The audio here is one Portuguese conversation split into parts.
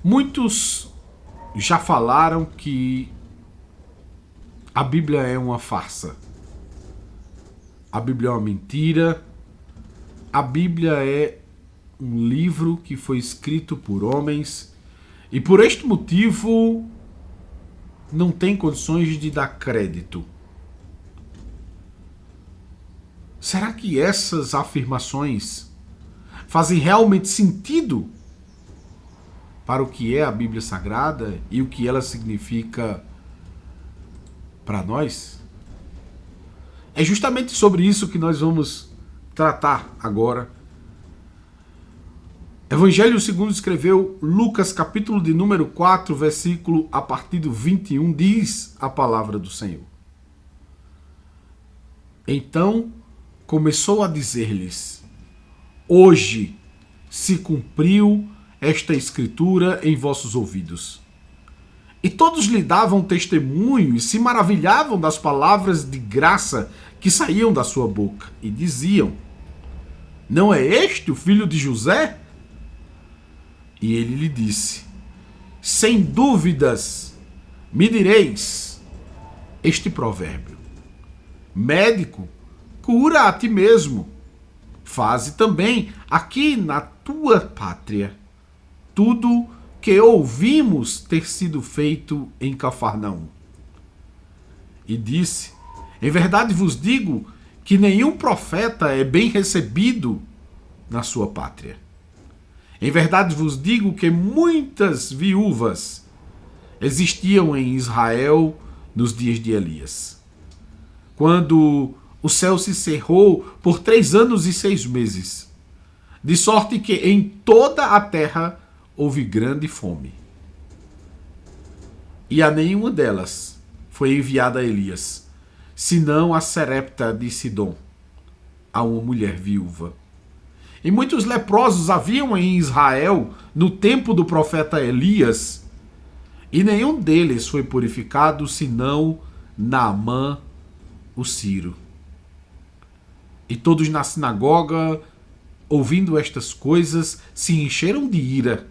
Muitos já falaram que a Bíblia é uma farsa. A Bíblia é uma mentira. A Bíblia é um livro que foi escrito por homens e por este motivo não tem condições de dar crédito. Será que essas afirmações fazem realmente sentido para o que é a Bíblia Sagrada e o que ela significa para nós? É justamente sobre isso que nós vamos tratar agora. Evangelho segundo escreveu Lucas, capítulo de número 4, versículo a partir do 21, diz a palavra do Senhor. Então começou a dizer-lhes: hoje se cumpriu esta escritura em vossos ouvidos. E todos lhe davam testemunho e se maravilhavam das palavras de graça que saíam da sua boca. E diziam: não é este o filho de José? E ele lhe disse: sem dúvidas me direis este provérbio: médico, cura a ti mesmo. Faze também aqui na tua pátria tudo que ouvimos ter sido feito em Cafarnaum. E disse: em verdade vos digo que nenhum profeta é bem recebido na sua pátria. Em verdade vos digo que muitas viúvas existiam em Israel nos dias de Elias, quando o céu se cerrou por 3 anos e 6 meses, de sorte que em toda a terra houve grande fome. E a nenhuma delas foi enviada a Elias, senão a Sarepta de Sidom, a uma mulher viúva. E muitos leprosos haviam em Israel no tempo do profeta Elias, e nenhum deles foi purificado, senão Naamã, o sírio. E todos na sinagoga, ouvindo estas coisas, se encheram de ira.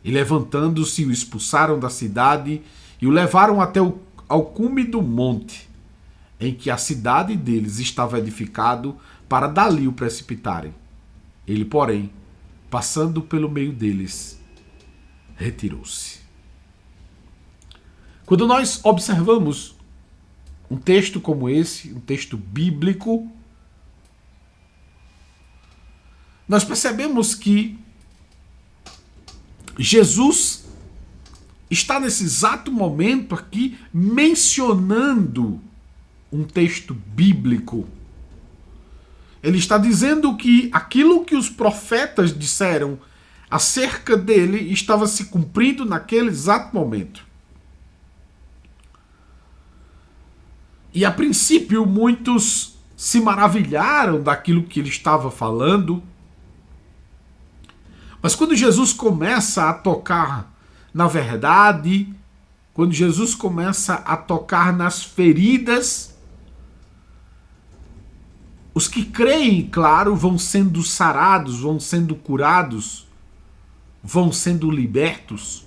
E levantando-se, o expulsaram da cidade e o levaram até ao cume do monte, em que a cidade deles estava edificado, para dali o precipitarem. Ele, porém, passando pelo meio deles, retirou-se. Quando nós observamos um texto como esse, um texto bíblico, nós percebemos que Jesus está nesse exato momento aqui mencionando um texto bíblico. Ele está dizendo que aquilo que os profetas disseram acerca dele estava se cumprindo naquele exato momento. E a princípio muitos se maravilharam daquilo que ele estava falando. Mas quando Jesus começa a tocar na verdade, quando Jesus começa a tocar nas feridas, os que creem, claro, vão sendo sarados, vão sendo curados, vão sendo libertos.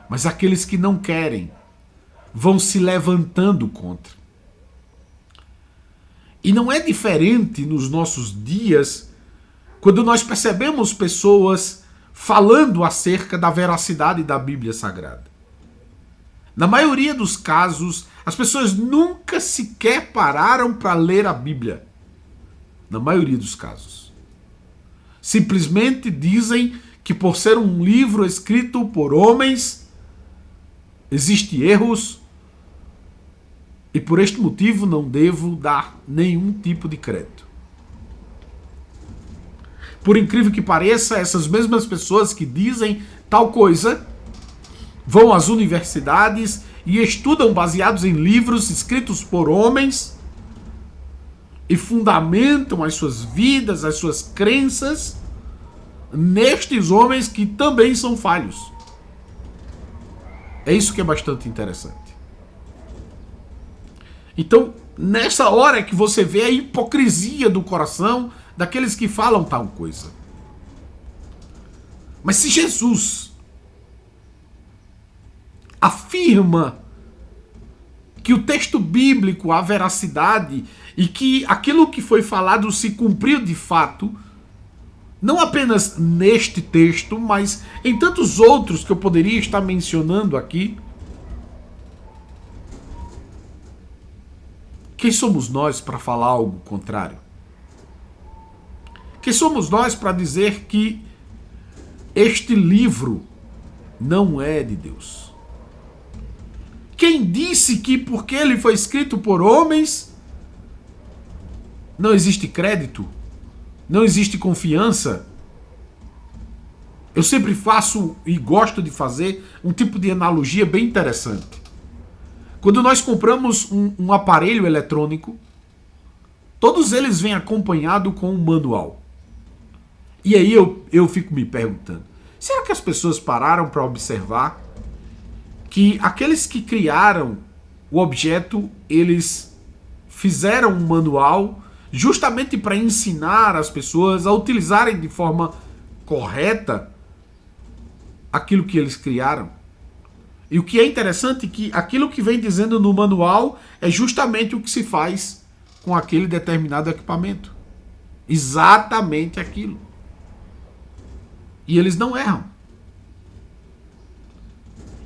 Mas aqueles que não querem vão se levantando contra. E não é diferente nos nossos dias, quando nós percebemos pessoas falando acerca da veracidade da Bíblia Sagrada. Na maioria dos casos, as pessoas nunca sequer pararam para ler a Bíblia. Na maioria dos casos. Simplesmente dizem que por ser um livro escrito por homens, existem erros, e por este motivo não devo dar nenhum tipo de crédito. Por incrível que pareça, essas mesmas pessoas que dizem tal coisa vão às universidades e estudam baseados em livros escritos por homens e fundamentam as suas vidas, as suas crenças nestes homens que também são falhos. É isso que é bastante interessante. Então, nessa hora é que você vê a hipocrisia do coração daqueles que falam tal coisa. Mas se Jesus afirma que o texto bíblico, a veracidade e que aquilo que foi falado se cumpriu de fato, não apenas neste texto, mas em tantos outros que eu poderia estar mencionando aqui, quem somos nós para falar algo contrário? Quem somos nós para dizer que este livro não é de Deus? Quem disse que porque ele foi escrito por homens, não existe crédito? Não existe confiança? Eu sempre faço e gosto de fazer um tipo de analogia bem interessante. Quando nós compramos um aparelho eletrônico, todos eles vêm acompanhado com um manual. E aí eu fico me perguntando, será que as pessoas pararam para observar que aqueles que criaram o objeto, eles fizeram um manual justamente para ensinar as pessoas a utilizarem de forma correta aquilo que eles criaram? E o que é interessante é que aquilo que vem dizendo no manual é justamente o que se faz com aquele determinado equipamento. Exatamente aquilo. E eles não erram.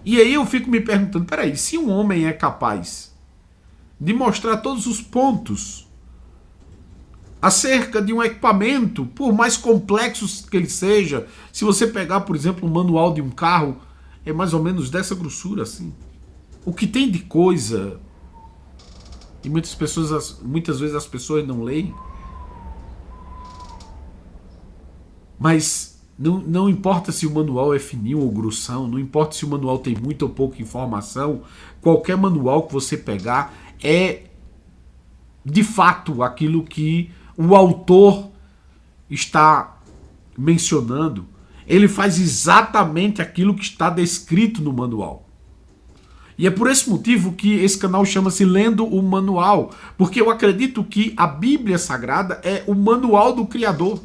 E aí eu fico me perguntando, peraí, se um homem é capaz de mostrar todos os pontos acerca de um equipamento, por mais complexo que ele seja, se você pegar, por exemplo, um manual de um carro, é mais ou menos dessa grossura assim. O que tem de coisa, e muitas vezes as pessoas não leem, mas não importa se o manual é fininho ou grossão, não importa se o manual tem muita ou pouca informação, qualquer manual que você pegar é de fato aquilo que o autor está mencionando. Ele faz exatamente aquilo que está descrito no manual. E é por esse motivo que esse canal chama-se Lendo o Manual, porque eu acredito que a Bíblia Sagrada é o manual do Criador.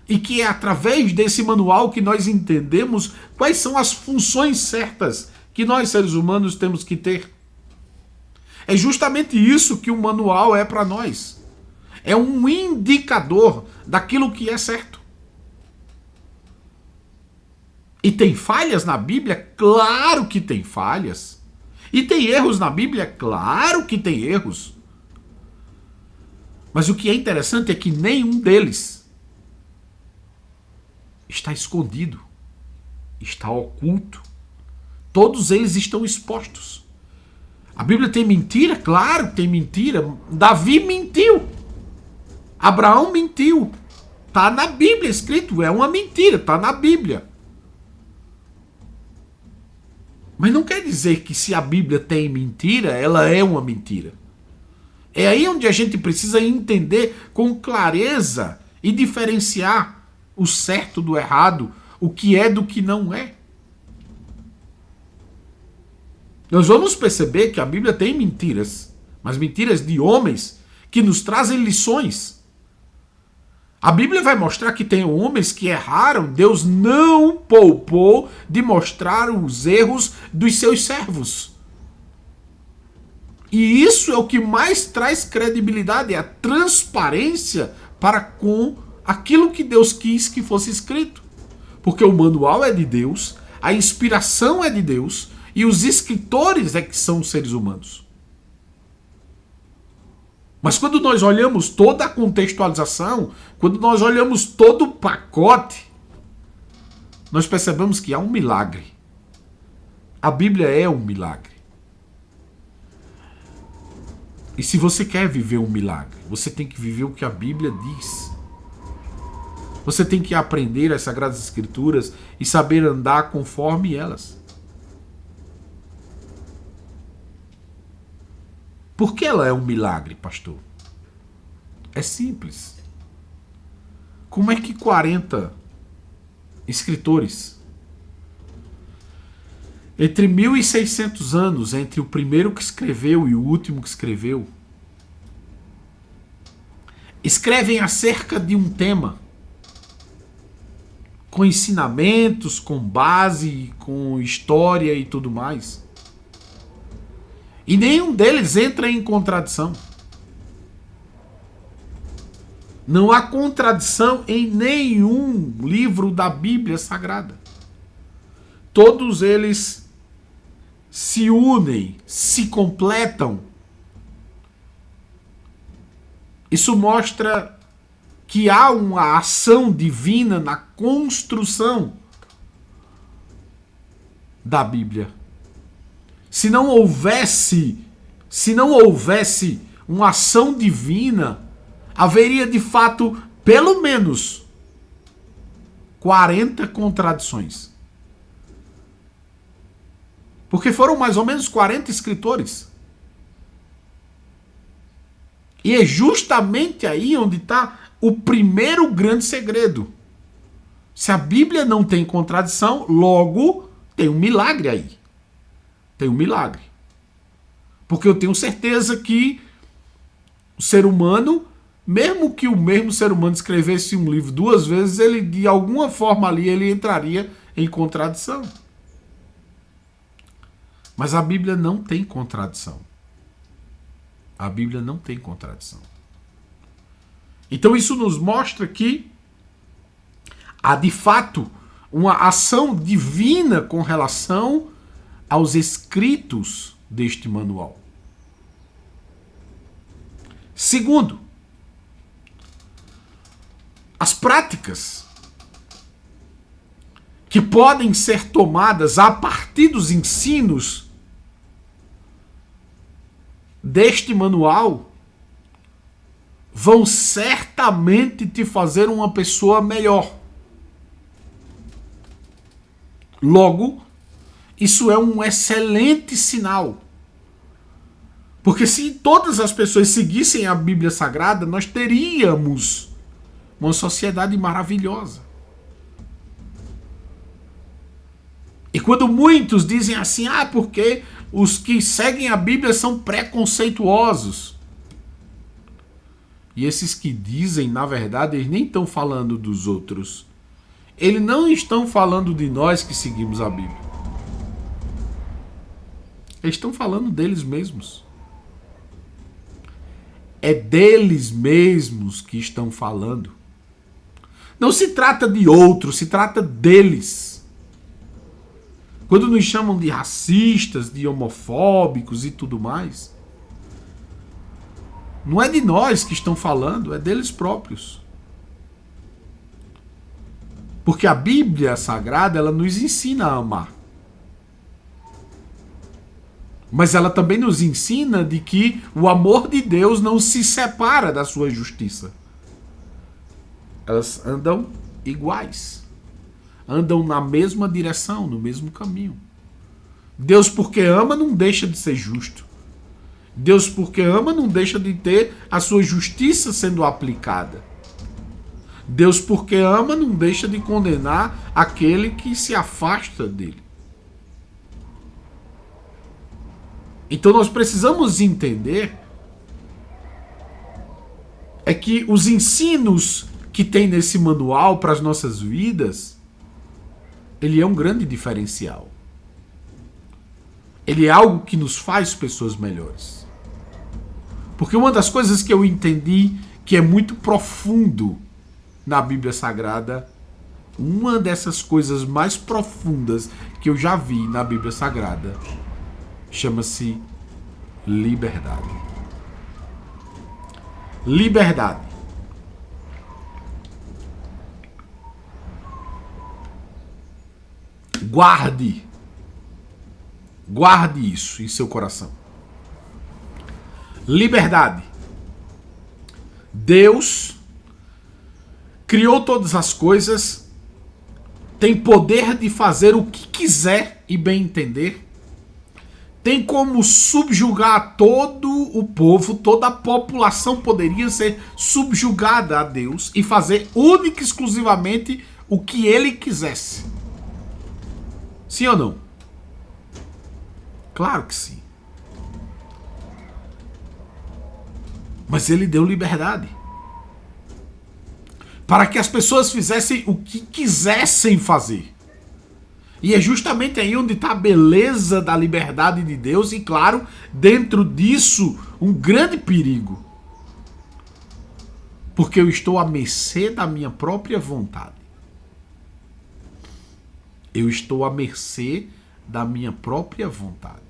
E que é através desse manual que nós entendemos quais são as funções certas que nós, seres humanos, temos que ter. É justamente isso que o manual é para nós. É um indicador daquilo que é certo. E tem falhas na Bíblia? Claro que tem falhas. E tem erros na Bíblia? Claro que tem erros. Mas o que é interessante é que nenhum deles está escondido, está oculto. Todos eles estão expostos. A Bíblia tem mentira? Claro que tem mentira. Davi mentiu. Abraão mentiu. Está na Bíblia escrito, é uma mentira, está na Bíblia. Mas não quer dizer que se a Bíblia tem mentira, ela é uma mentira. É aí onde a gente precisa entender com clareza e diferenciar o certo do errado, o que é do que não é. Nós vamos perceber que a Bíblia tem mentiras, mas mentiras de homens que nos trazem lições. A Bíblia vai mostrar que tem homens que erraram, Deus não poupou de mostrar os erros dos seus servos. E isso é o que mais traz credibilidade, é a transparência para com aquilo que Deus quis que fosse escrito. Porque o manual é de Deus, a inspiração é de Deus e os escritores é que são seres humanos. Mas quando nós olhamos toda a contextualização, quando nós olhamos todo o pacote, nós percebemos que há um milagre. A Bíblia é um milagre. E se você quer viver um milagre, você tem que viver o que a Bíblia diz. Você tem que aprender as Sagradas Escrituras e saber andar conforme elas. Por que ela é um milagre, pastor? É simples. Como é que 40 escritores, entre 1.600 anos, entre o primeiro que escreveu e o último que escreveu, escrevem acerca de um tema com ensinamentos, com base, com história e tudo mais. E nenhum deles entra em contradição. Não há contradição em nenhum livro da Bíblia Sagrada. Todos eles se unem, se completam. Isso mostra que há uma ação divina na construção da Bíblia. Se não houvesse uma ação divina, haveria de fato pelo menos 40 contradições. Porque foram mais ou menos 40 escritores. E é justamente aí onde está o primeiro grande segredo. Se a Bíblia não tem contradição, logo tem um milagre aí. Tem um milagre. Porque eu tenho certeza que o ser humano, mesmo que o mesmo ser humano escrevesse um livro 2 vezes, ele de alguma forma ali ele entraria em contradição. Mas a Bíblia não tem contradição. A Bíblia não tem contradição. Então isso nos mostra que há de fato uma ação divina com relação aos escritos deste manual. Segundo, as práticas que podem ser tomadas a partir dos ensinos deste manual vão certamente te fazer uma pessoa melhor. Logo, isso é um excelente sinal. Porque se todas as pessoas seguissem a Bíblia Sagrada, nós teríamos uma sociedade maravilhosa. E quando muitos dizem assim, porque os que seguem a Bíblia são preconceituosos. E esses que dizem, na verdade, eles nem estão falando dos outros. Eles não estão falando de nós que seguimos a Bíblia. Eles estão falando deles mesmos. É deles mesmos que estão falando. Não se trata de outros, se trata deles. Quando nos chamam de racistas, de homofóbicos e tudo mais, não é de nós que estão falando, é deles próprios. Porque a Bíblia Sagrada, ela nos ensina a amar. Mas ela também nos ensina de que o amor de Deus não se separa da sua justiça. Elas andam iguais. Andam na mesma direção, no mesmo caminho. Deus, porque ama, não deixa de ser justo. Deus, porque ama, não deixa de ter a sua justiça sendo aplicada. Deus, porque ama, não deixa de condenar aquele que se afasta dele. Então nós precisamos entender é que os ensinos que tem nesse manual para as nossas vidas, ele é um grande diferencial. Ele é algo que nos faz pessoas melhores. Porque uma das coisas que eu entendi que é muito profundo na Bíblia Sagrada, uma dessas coisas mais profundas que eu já vi na Bíblia Sagrada, chama-se liberdade. Liberdade. Guarde isso em seu coração. Liberdade. Deus criou todas as coisas, tem poder de fazer o que quiser e bem entender, tem como subjugar todo o povo, toda a população poderia ser subjugada a Deus e fazer única e exclusivamente o que ele quisesse. Sim ou não? Claro que sim. Mas ele deu liberdade. para que as pessoas fizessem o que quisessem fazer. E é justamente aí onde está a beleza da liberdade de Deus e, claro, dentro disso, um grande perigo. Porque eu estou à mercê da minha própria vontade. Eu estou à mercê da minha própria vontade.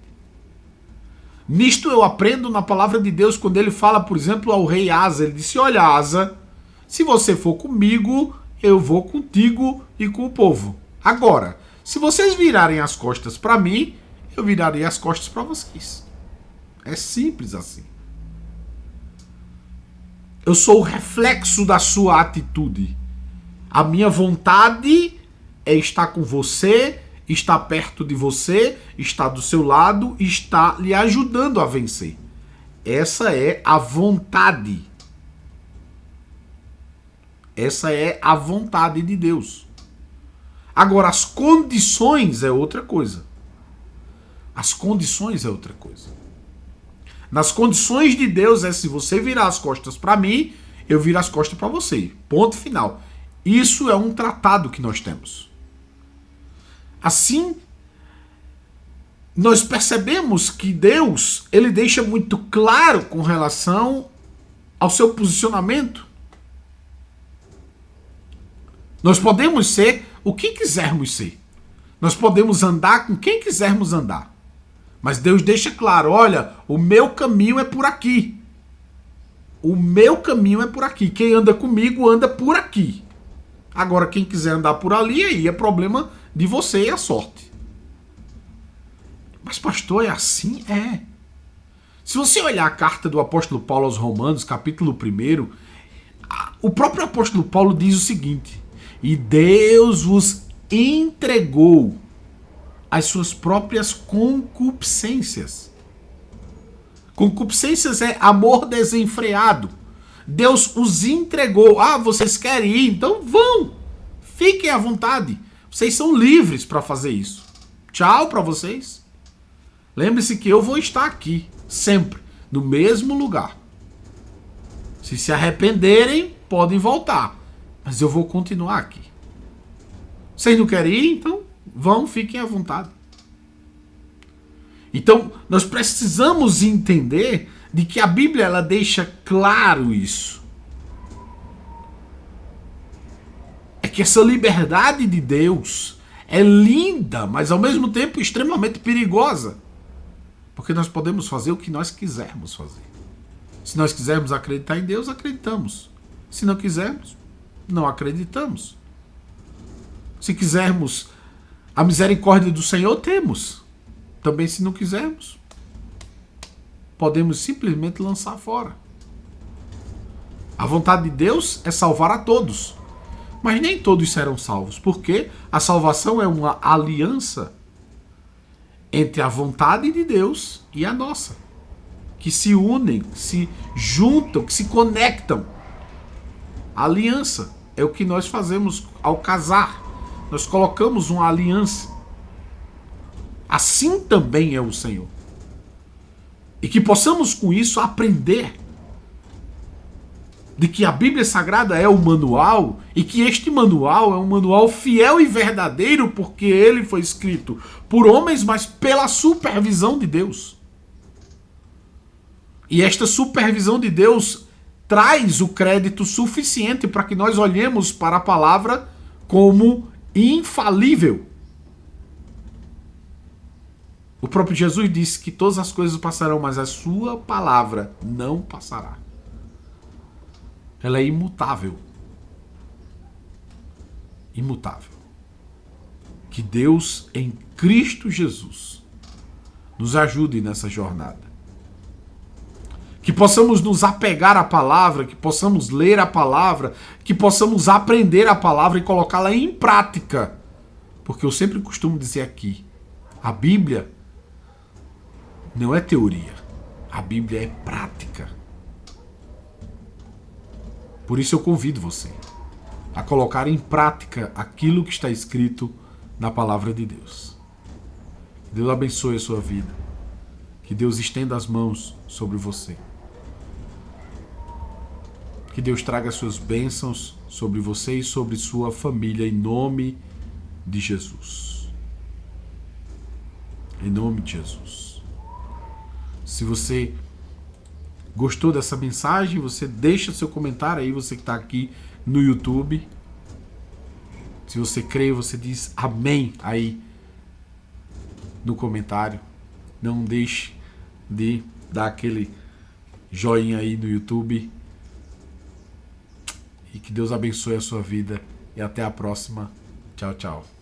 Nisto eu aprendo na palavra de Deus quando ele fala, por exemplo, ao rei Asa. Ele disse: olha, Asa, se você for comigo, eu vou contigo e com o povo. Agora, se vocês virarem as costas para mim, eu virarei as costas para vocês. É simples assim. Eu sou o reflexo da sua atitude. A minha vontade é estar com você, estar perto de você, estar do seu lado e estar lhe ajudando a vencer. Essa é a vontade. Essa é a vontade de Deus. Agora, as condições é outra coisa. As condições é outra coisa. Nas condições de Deus é: se você virar as costas para mim, eu viro as costas para você. Ponto final. Isso é um tratado que nós temos. Assim, nós percebemos que Deus, ele deixa muito claro com relação ao seu posicionamento. Nós podemos ser o que quisermos ser. Nós podemos andar com quem quisermos andar. Mas Deus deixa claro: olha, o meu caminho é por aqui. O meu caminho é por aqui. Quem anda comigo anda por aqui. Agora, quem quiser andar por ali, aí é problema de você e a sorte. Mas, pastor, é assim? É. Se você olhar a carta do apóstolo Paulo aos Romanos, capítulo 1, o próprio apóstolo Paulo diz o seguinte: e Deus vos entregou as suas próprias concupiscências. Concupiscências é amor desenfreado. Deus os entregou. Ah, vocês querem ir? Então vão. Fiquem à vontade. Vocês são livres para fazer isso. Tchau para vocês. Lembre-se que eu vou estar aqui, sempre, no mesmo lugar. Se arrependerem, podem voltar. Mas eu vou continuar aqui. Vocês não querem ir? Então vão, fiquem à vontade. Então, nós precisamos entender de que a Bíblia ela deixa claro isso. É que essa liberdade de Deus é linda, mas ao mesmo tempo extremamente perigosa. Porque nós podemos fazer o que nós quisermos fazer. Se nós quisermos acreditar em Deus, acreditamos. Se não quisermos, não acreditamos. Se quisermos a misericórdia do Senhor, temos. Também, se não quisermos, podemos simplesmente lançar fora. A vontade de Deus é salvar a todos. Mas nem todos serão salvos, porque a salvação é uma aliança entre a vontade de Deus e a nossa, que se unem, que se juntam, que se conectam. A aliança é o que nós fazemos ao casar. Nós colocamos uma aliança. Assim também é o Senhor. E que possamos com isso aprender de que a Bíblia Sagrada é o manual e que este manual é um manual fiel e verdadeiro porque ele foi escrito por homens, mas pela supervisão de Deus. E esta supervisão de Deus traz o crédito suficiente para que nós olhemos para a palavra como infalível. O próprio Jesus disse que todas as coisas passarão, mas a sua palavra não passará. Ela é imutável. Imutável. Que Deus, em Cristo Jesus, nos ajude nessa jornada. Que possamos nos apegar à palavra, que possamos ler a palavra, que possamos aprender a palavra e colocá-la em prática. Porque eu sempre costumo dizer aqui, a Bíblia não é teoria, a Bíblia é prática. Por isso eu convido você a colocar em prática aquilo que está escrito na palavra de Deus. Que Deus abençoe a sua vida. Que Deus estenda as mãos sobre você. Que Deus traga suas bênçãos sobre você e sobre sua família, em nome de Jesus. Em nome de Jesus. Se você gostou dessa mensagem, você deixa seu comentário aí, você que está aqui no YouTube. Se você crê, você diz amém aí no comentário. Não deixe de dar aquele joinha aí no YouTube. E que Deus abençoe a sua vida. E até a próxima. Tchau, tchau.